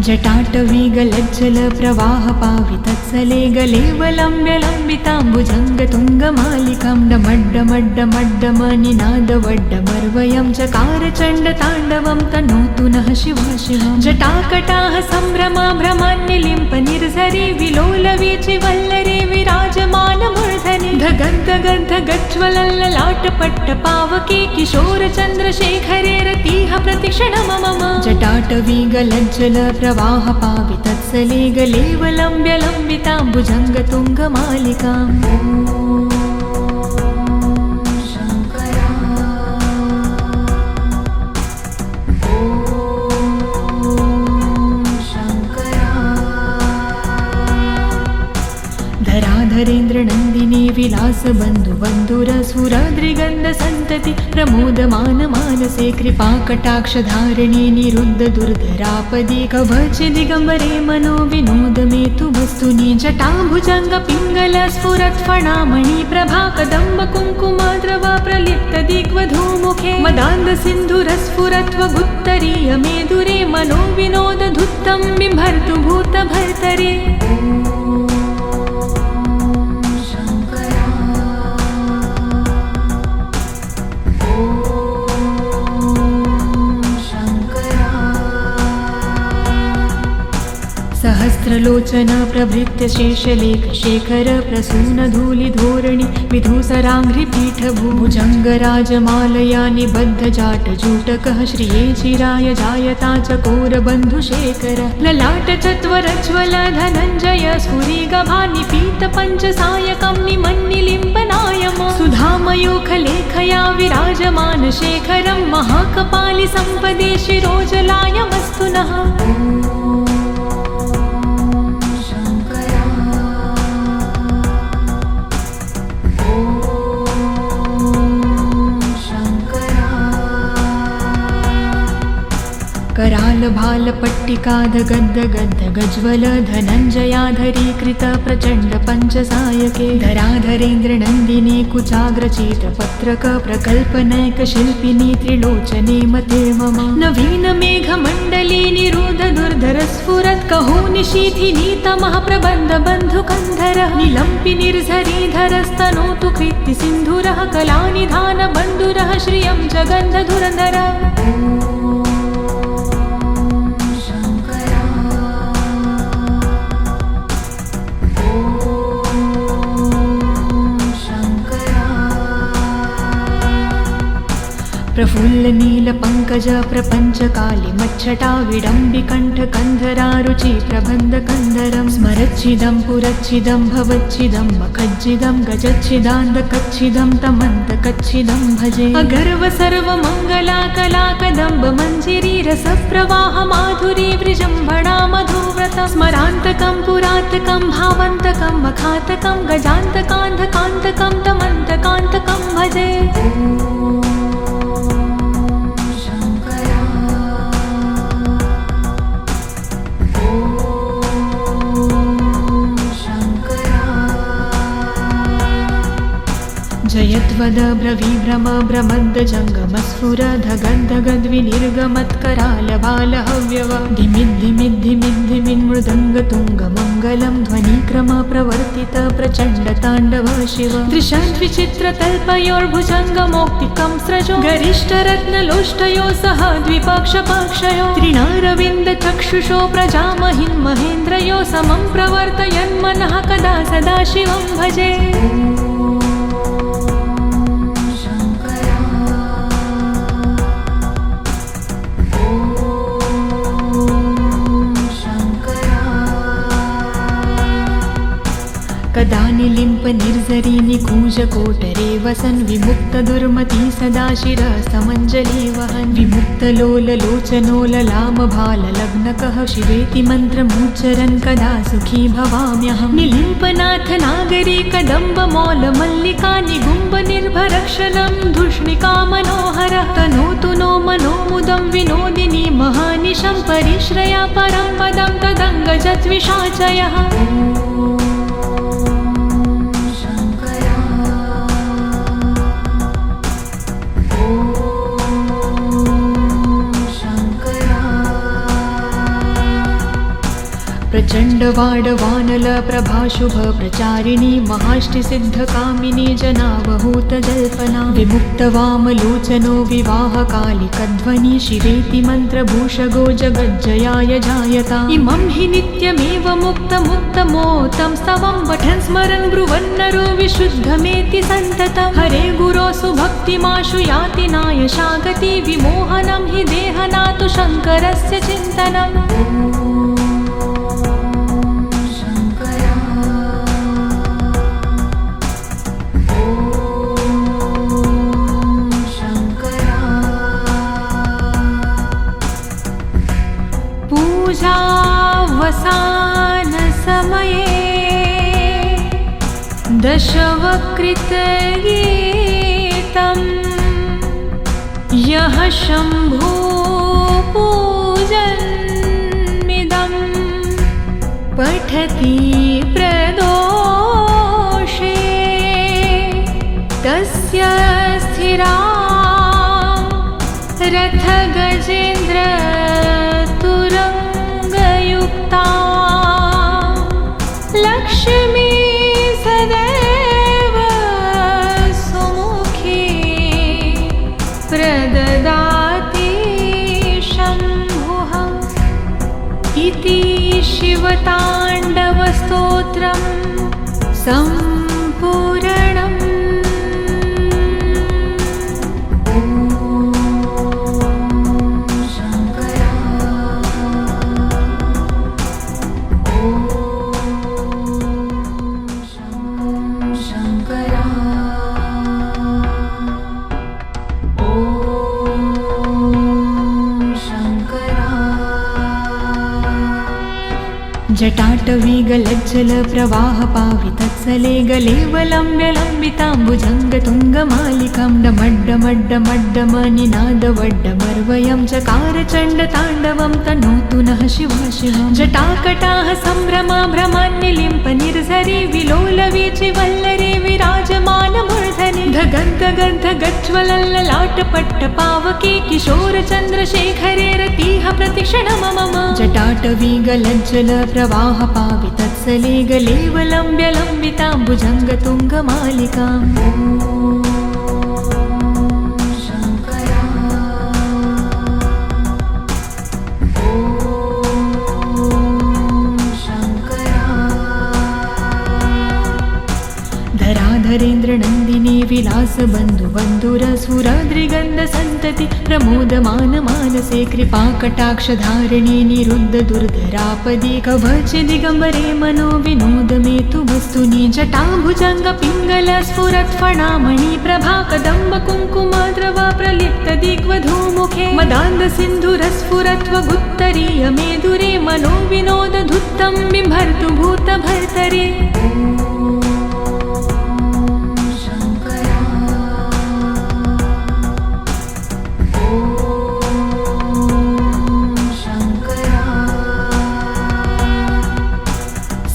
जटाटवी गलज्जल प्रवाह पावितत्सले गलेवलम्ब्य लम्बिताम्बुजङ्गतुङ्गमालिकां डमड्डमड्डमड्डमनिनादवड्डमर्वयं चकार चण्डताण्डवं तनोतु नः शिवा शिवं जटाकटाः सम्भ्रमा भ्रमान्यलिम्प निर्झरे विलोलवीचि वल्लरे विराजमानमूर्धनि धगन्धगन्धगज्ज्वलल्ललाटपट्टपावके किशोरचन्द्रशेखरे रतिः प्रतिक्षणं मम जटाटवी गलज्जल प्रवाह पावितत्सले गलेवलम्ब्य लम्बिताम्बुजङ्गतुङ्गमालिकाम् धराधरेन्द्रनन्दिनी विलासबन्धुबन्धुरसुराद्रिगन्धसन्तति प्रमोदमान मानसे कृपाकटाक्षधारिणी निरुद्ध दुर्धरापदे कवचदिगम्बरे मनो विनोदमेतु वस्तुनि जटाभुजङ्गपिङ्गल स्फुरत्फणामणि प्रभा कदम्ब कुङ्कुमद्रवा प्रलिप्तदिग्वधूमुखे मदान्धसिन्धुरस्फुरत्वगुत्तरीय मेदुरे मनो विनोदधुत्तं बिभर्तु भूतभर्तरे सहस्रलोचन प्रभृत्य शेषलेख शेखर प्रसून धूलिधोरणि विधूसराङ्घ्रिपीठ भुजङ्गराजमालया निबद्ध जाटजूटकः श्रिये चिराय जायता चकोरबन्धुशेखर ललाट चत्वरज्वल धनञ्जय स्फुरिगभानिपीत पञ्चसायकं निमन्निलिम्बनायम सुधामयूखलेखया विराजमान शेखरं महाकपालि सम्पदे शिरोजलायमस्तु नः करालभालपट्टिकाधगद्धगद्धगज्वल धनञ्जयाधरीकृत प्रचण्ड पञ्चसायके धराधरेन्द्रनन्दिनी कुचाग्रचित्रपत्रक प्रकल्पनैकशिल्पिनी त्रिलोचने मते मम नवीनमेघमण्डली निरुद्ध दुर्धरस्फुरत्कहूनिशीथिनी तमः प्रबन्धबन्धुकन्धरः निलम्पि निर्झरीधरस्तनोतु कृत्तिसिन्धुरः कलानिधानबन्धुरः श्रियं जगन्धधुरन्धरः प्रफुल्ल नील पंकज प्रपंच काली मच्छटा विडम्बिकण्ठ कन्धरारुचि प्रबन्ध कन्धरं स्मरच्छिदं पुरच्छिदं भवच्छिदं मखज्जिदं गजच्छिदान्धकच्छिदं तमन्तकच्छिदं भजे अगर्व सर्वमङ्गला कलाकदम्ब मञ्जिरी रसप्रवाह माधुरी विजृम्भणा मधुव्रत स्मरान्तकं पुरातकं भावन्तकं मखातकं गजान्तकान्धकान्तकं तमन्तकान्तकं भजे जयद्वद ब्रवीभ्रम ब्रमद्द जङ्गमस्फुर धगद्धगद्विनिर्गमत्करालबालहव्यव धिमिद्धिमिद्धिमिन्मृदङ्गतुङ्गमङ्गलं ध्वनिक्रम प्रवर्तित प्रचण्डताण्डव शिव दृशद्विचित्रतल्पयोर्भुजङ्गमौक्तिकं स्रजो गरिष्ठरत्नलोष्टयो सह द्विपक्षपक्षयो त्रिणारविन्दचक्षुषो प्रजामहिन्महेन्द्रयो समं प्रवर्तयन्मनः कदा सदा शिवं भजे कदा निलिम्प निर्झरी निकूजकोटरे वसन् विमुक्त दुर्मती सदा शिरः समञ्जली वहन् विमुक्तलोललोचनो ललामभाललग्नकः शिवेति मन्त्रमुच्चरन् कदा सुखी भवाम्यहं निलिम्पनाथ नागरी कदम्बमौलमल्लिका निगुम्ब निर्भरक्षणं धूष्णिका मनोहरः तनोतु नो मनोमुदं विनोदिनी महानिशं परिश्रया परं पदं तदङ्गजद्विषाचयः प्रचंड वाडवानल प्रभाशुभ प्रचारिणी महाष्टिसिद्धकामिनी जनावहूत जल्पना विमुक्त वामलोचनो विवाहकालिकध्वनि शिवेति मन्त्रभूषगो जगज्जयाय जायता इमं हि नित्यमेव मुक्तमुत्तमोत्तं स्तवं पठन् स्मरन् ब्रुवन्नरो विशुद्धमेति सन्ततं हरे गुरोसु भक्तिमाशु याति नायशागति विमोहनं हि देहनातु शङ्करस्य चिन्तनम् पूजावसानसमये दशवक्त्रगीतं यः शम्भो पूजन्मिदं पठति प्रदोषे तस्य स्थिरा रथगजेन्द्र तुरंगयुक्ता लक्ष्मी सदैव सुमुखी प्रददाति शम्भुः इति शिवताण्डवस्तोत्रं सम्पूर्णम्। जटाटवीगलज्जल प्रवाह पावितत्सले गलेवलम्ब्य लम्बिताम्बुजङ्गतुङ्गमालिकां डमड्डमड्डमड्डमनिनादवड्डमर्वयं चकार चण्डताण्डवं तनोतु नः शिवा शिवम् जटाकटाः सम्भ्रमा भ्रमान्यलिम्प निर्झरि विलोलवीचि वल्लरे विराजमानमूर्धनि धगद्गगद्ध गज्ज्वलल्ललाटपट्टपावके किशोरचन्द्रशेखरे रतिः प्रतिक्षणममम जटाटवीगलज्जल प्रवाह पावितत्सले गलेवलम्ब्य लम्बिताम्बुजङ्गतुङ्गमालिकाम् धराधरेन्द्रनन्दिनी विलासबन्धुबन्धुरसुराद्रिगन्धसन्तति प्रमोदमान मानसे कृपाकटाक्षधारिणी निरुद्ध दुर्धरापदि कवचदिगम्बरे मनो विनोदमेतु वस्तुनि जटाभुजङ्गपिङ्गल स्फुरत्फणामणि प्रभा कदम्ब कुङ्कुमद्रवा प्रलिप्तदिग्वधूमुखे मदान्धसिन्धुरस्फुरत्वगुत्तरीय मेदुरे मनो विनोदधुत्तं बिम्भर्तु भूतभर्तरे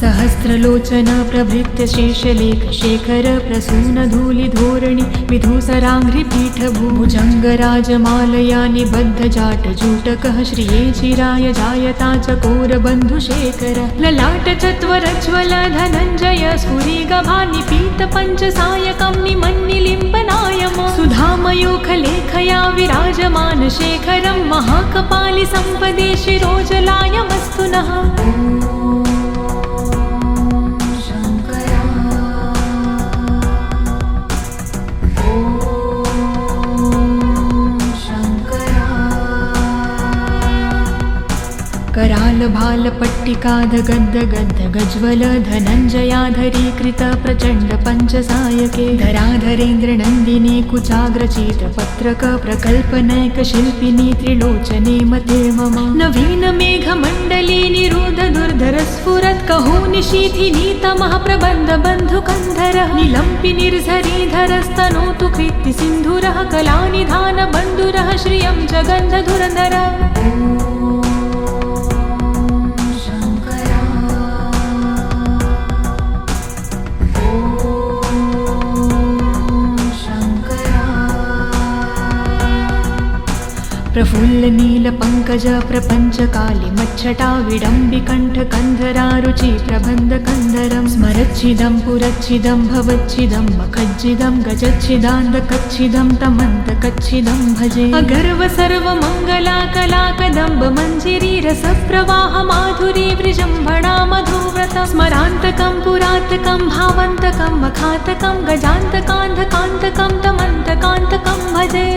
सहस्रलोचन प्रभृत्य शेषलेख शेखर प्रसून धूलिधोरणि विधूसराङ्घ्रिपीठ भुजङ्गराजमालया निबद्ध जाटजूटकः श्रिये चिराय जायता चकोरबन्धुशेखर ललाट चत्वरज्वल धनञ्जय स्फुरिगभानिपीत पञ्चसायकं निमन्निलिम्बनायम सुधामयूखलेखया विराजमान शेखरं महाकपालि सम्पदे शिरोजलायमस्तु नः। करालभालपट्टिकाधगद्ध गज्ज्वल धनञ्जयाधरीकृत प्रचण्ड पञ्चसायके धराधरेन्द्रनन्दिनी कुचाग्रचित्रपत्रक प्रकल्पनैकशिल्पिनी त्रिलोचने मते मम नवीनमेघमण्डली निरुद्ध दुर्धरस्फुरत् कहोनिशीथिनी तमः प्रबन्धबन्धुकन्धरः निलम्पि निर्झरीधरस्तनोतु कृत्तिसिन्धुरः कलानिधानबन्धुरः श्रियं जगन्धधुरधरः। प्रफुल्लनीलपङ्कज प्रपञ्चकाली मच्छटा विडम्बिकण्ठकन्धरारुचि प्रबन्धकन्धरं स्मरच्छिदं पुरच्छिदं भवच्छिदं मखज्जिदं गजच्छिदान्धकच्छिदं तमन्तकच्छिदं भजे अगर्व सर्वमङ्गला कलाकदम्ब मञ्जिरी रसप्रवाह माधुरी विजृम्भणा मधुव्रतं स्मरान्तकं पुरातकं भावन्तकं मखातकं गजान्तकान्धकान्तकं तमन्तकान्तकं भजे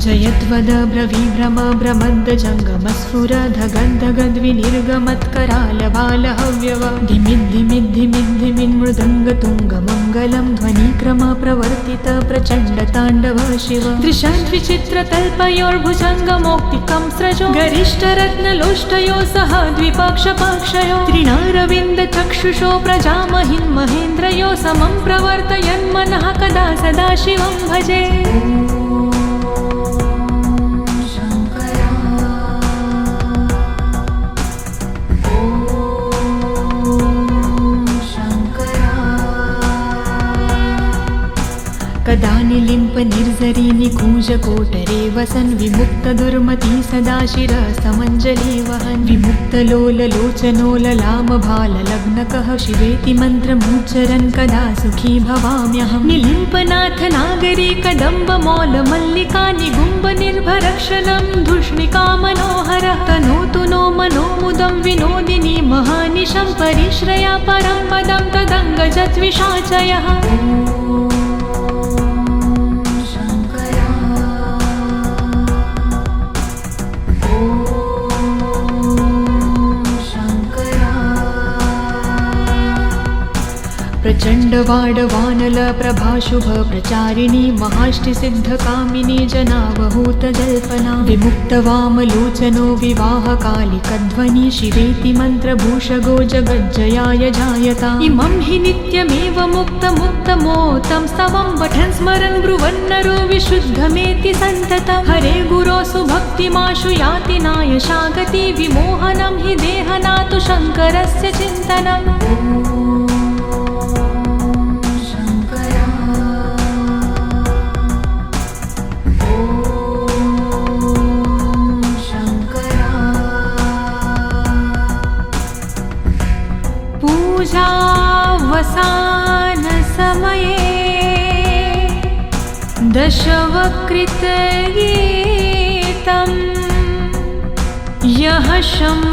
जयद्वद ब्रवीभ्रम भ्रमद्दजङ्गमस्फुरधगन्धगद्विनिर्गमत्करालबालहव्यव धिमिद्धिमिद्धिमिद्धिमिन्मृदङ्गतुङ्गमङ्गलं ध्वनिक्रम प्रवर्तित प्रचण्डताण्डव शिव दृशाद्विचित्रतल्पयोर्भुजङ्गमौक्तिकं स्रजो गरिष्ठरत्नलोष्टयो सह द्विपक्षपक्षयो त्रिणारविन्दचक्षुषो प्रजामहिन् महेन्द्रयो समं प्रवर्तयन्मनः कदा सदा शिवं भजे कदा निलिम्पनिर्झरी निकूजकोटरे वसन् विमुक्तदुर्मती सदा शिरसमञ्जली वहन् विमुक्तलोललोचनो ललामभाललग्नकः शिवेति मन्त्रमुच्चरन् कदा सुखी भवाम्यहं निलिम्पनाथ नागरी कदम्बमौलमल्लिका निगुम्बनिर्भरक्षलं धूष्णिका मनोहरः तनोतु नो मनोमुदं विनोदिनी महानिशं परिश्रया परं पदं तदङ्गजद्विषाचयः प्रचण्डवाडवानल प्रभाशुभ प्रचारिणी महाष्टिसिद्धकामिनी जनावहूतजल्पना विमुक्तवामलोचनो विवाहकालिकध्वनि शिवेति मन्त्रभूषगो जगज्जयाय जायता इमं हि नित्यमेव मुक्तमुक्तमोतं स्तवं पठन् स्मरन् ब्रुवन्नरो विशुद्धमेति सन्ततं हरे गुरो सुभक्तिमाशु याति नायशागति विमोहनं हि देहनातु शङ्करस्य चिन्तनम् पूजावसानसमये दशवक्त्रगीतं यः